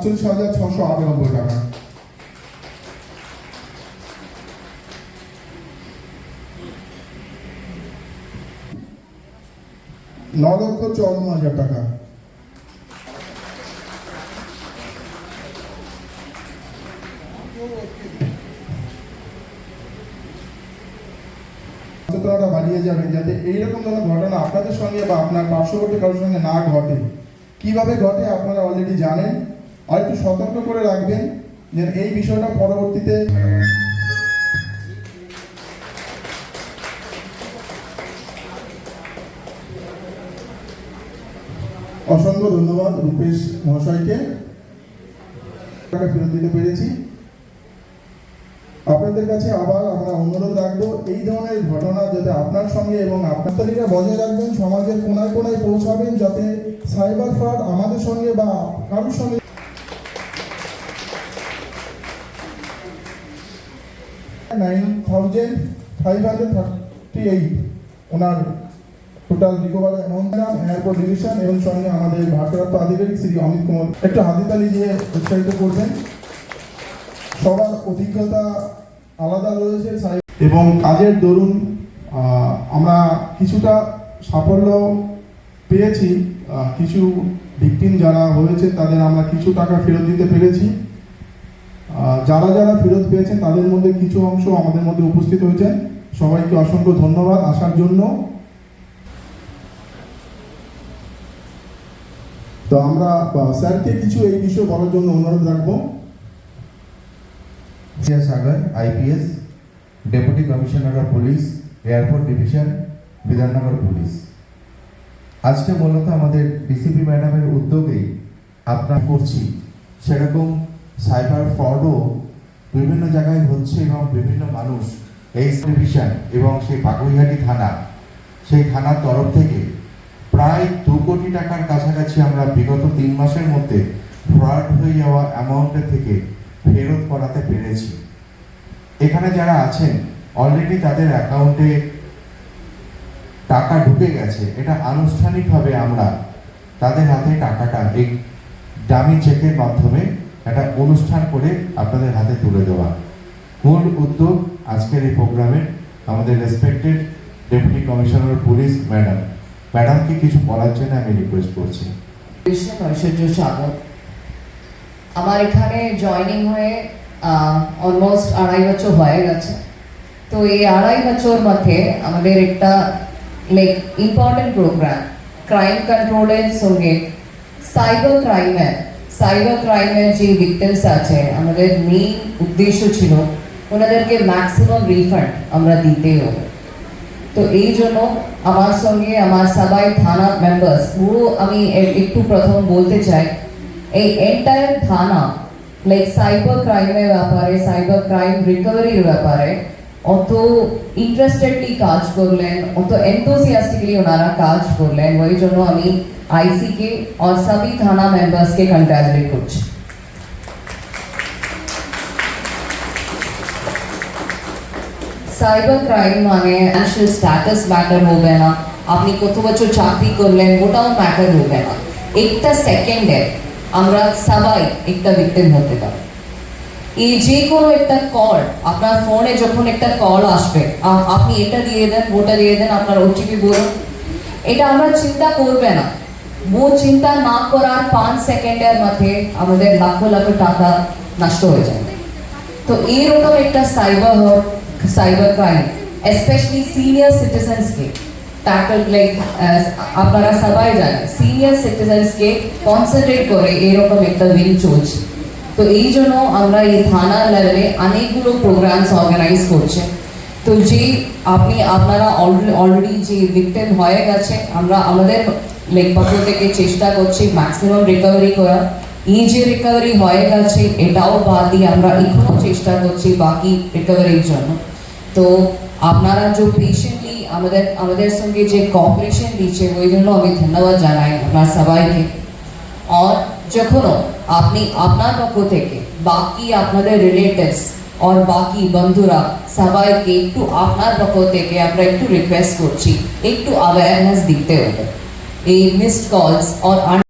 48,698 টাকা। $9,54,000 টাকা। সচেতনতা বাড়িয়ে যাবেন যাতে এইরকম ধরনের ঘটনা আপনাদের সঙ্গে বা আপনার পার্শ্ববর্তী কারোর সঙ্গে না ঘটে। কিভাবে ঘটে আপনারা অলরেডি জানেন, আর একটু সতর্ক করে রাখবেন যে এই বিষয়টা পরবর্তীতে। অসংখ্য ধন্যবাদ রূপেশ মহাশয়কে, টাকা ফেরত দিতে পেরেছি। আপনাদের কাছে আবার আমরা অনুরোধ রাখবো এই ধরনের ঘটনা যাতে আপনার সঙ্গে এবং আপনার তালিকা বজায় রাখবেন, সমাজের কোনায় কোনায় পৌঁছাবেন, যাতে সাইবার ফ্রড আমাদের সঙ্গে বা কারোর সঙ্গে। $9,538 ওনার total recovery amount. Airport division এবং সঙ্গে আমাদের ভারপ্রাপ্ত আধিকারিক শ্রী অমিত কুমার একটু হাততালি দিয়ে উৎসাহিত করবেন। সবার অভিজ্ঞতা আলাদা রয়েছে এবং কাজের দরুন আমরা কিছুটা সাফল্য পেয়েছি। কিছু ভিকটিম যারা হয়েছে তাদের আমরা কিছু টাকা ফেরত দিতে পেরেছি। যারা যারা ফেরত পেয়েছেন তাদের মধ্যে কিছু অংশ আমাদের মধ্যে উপস্থিত হয়েছেন। সবাইকে অসংখ্য ধন্যবাদ আসার জন্য। তো আমরা স্যারকে কিছু এই বিষয়ে বলার জন্য অনুরোধ রাখবো। Sagar IPS, deputy commissioner of police, airport division, Bidhannagar police. আজকে মূলত আমাদের ডিসিপি ম্যাডামের উদ্যোগেই আপনার করছি, সেরকম সাইবার ফ্রডও বিভিন্ন জায়গায় হচ্ছে এবং বিভিন্ন মানুষ এই ডিভিশন এবং সেই বাগুইহাটি থানা, সেই থানার তরফ থেকে প্রায় 2 কোটি টাকার কাছাকাছি আমরা বিগত 3 মাসের মধ্যে ফ্রড হয়ে যাওয়া অ্যামাউন্টের থেকে ফেরত করাতে পেরেছি। এখানে যারা আছেন অলরেডি তাদের অ্যাকাউন্টে টাকা ঢুকে গেছে, এটা আনুষ্ঠানিকভাবে আমরা তাদের হাতে টাকাটা এই ডামি চেকের মাধ্যমে একটা অনুষ্ঠান করে আপনাদের হাতে তুলে দেওয়া। মূল উদ্যোগ আজকের এই প্রোগ্রামের আমাদের রেসপেক্টেড ডেপুটি কমিশনার পুলিশ ম্যাডামকে কিছু বলার জন্য আমি রিকোয়েস্ট করছি। ঐশ্বর্য সাগর, আমার এখানে জয়েনিং হয়ে অলমোস্ট 2.5 বছর হয়ে গেছে। তো এই 2.5 বছর মধ্যে আমাদের একটা ইম্পর্টেন্ট প্রোগ্রাম ক্রাইম কন্ট্রোলের সঙ্গে সাইবার ক্রাইমের যে ভিকটিমস আছে, আমাদের মেইন উদ্দেশ্য ছিল ওনাদেরকে ম্যাক্সিমাম রিফান্ড আমরা দিতে হবে। তো এই জন্য আমার সঙ্গে আমার সবাই থানা মেম্বার্স, পুরো আমি একটু প্রথম বলতে চাই, এই এন্টায়ার থানা সাইবার ক্রাইমের ব্যাপারে, সাইবার ক্রাইম রিকভারির ব্যাপারে অত ইন্টারেস্টেডলি কাজ করলেন, অত এনথুসিয়াস্টিকলি ওনারা কাজ করলেন। ওই জন্য আমি আইসি কে और सभी थाना मेंबर्स के कंग्रेचुलेट করছি। সাইবার ক্রাইম মানে ফিনান্সিয়াল স্ট্যাটাস ম্যাটার হবে না, আপনি কত বছর চাকরি করলেন ওটাও ম্যাটার হবে না। একটা সেকেন্ডে আমরা সবাই একটা ভিকটিম হতে পারি। এই যে কোনো একটা কল, আপনার ফোনে যখন একটা কল আসবে, আপনি এটা দিয়ে দেন, ওটা দিয়ে দেন, আপনার ওটিপি বলুন, এটা আমরা চিন্তা করবে না। वो চিন্তা না করার 5 সেকেন্ডের মধ্যে আমাদের লাখ লাখ টাকা নষ্ট হয়ে যায়। তো এরকম একটা cyber crime specially senior citizens কে ট্যাকল, আপনারা সবাই জানেন সিনিয়র সিটিজেন্স কে কনসেন্ট্রেট করে এরকম একটা উইং চলছে। তো এই জন্য আমরা এই থানা লেভেলে অনেকগুলো প্রোগ্রামস অর্গানাইজ করছি। তো যে আপনারা অলরেডি যে ভিকটিম হয়ে গেছে, আমরা আমাদের পক্ষ থেকে চেষ্টা করছি ম্যাক্সিমাম রিকভারি করা। এই যে রিকভারি হয়ে গেছে এটাও বাদ দিয়ে আমরা এখনো চেষ্টা করছি বাকি রিকভারির জন্য। তো আপনারা যে পেশেন্টলি আমাদের সঙ্গে যে কোঅপারেশন দিচ্ছে ওই জন্য আমি ধন্যবাদ জানাই আপনার সবাইকে। আর যখনও আপনি আপনার পক্ষ থেকে বাকি আপনাদের রিলেটিভস আর বাকি বন্ধুরা সবাইকে একটু আপনার পক্ষ থেকে আমরা একটু রিকোয়েস্ট করছি, একটু অ্যাওয়ারনেস দিতে হবে। এই মিসড কলস আর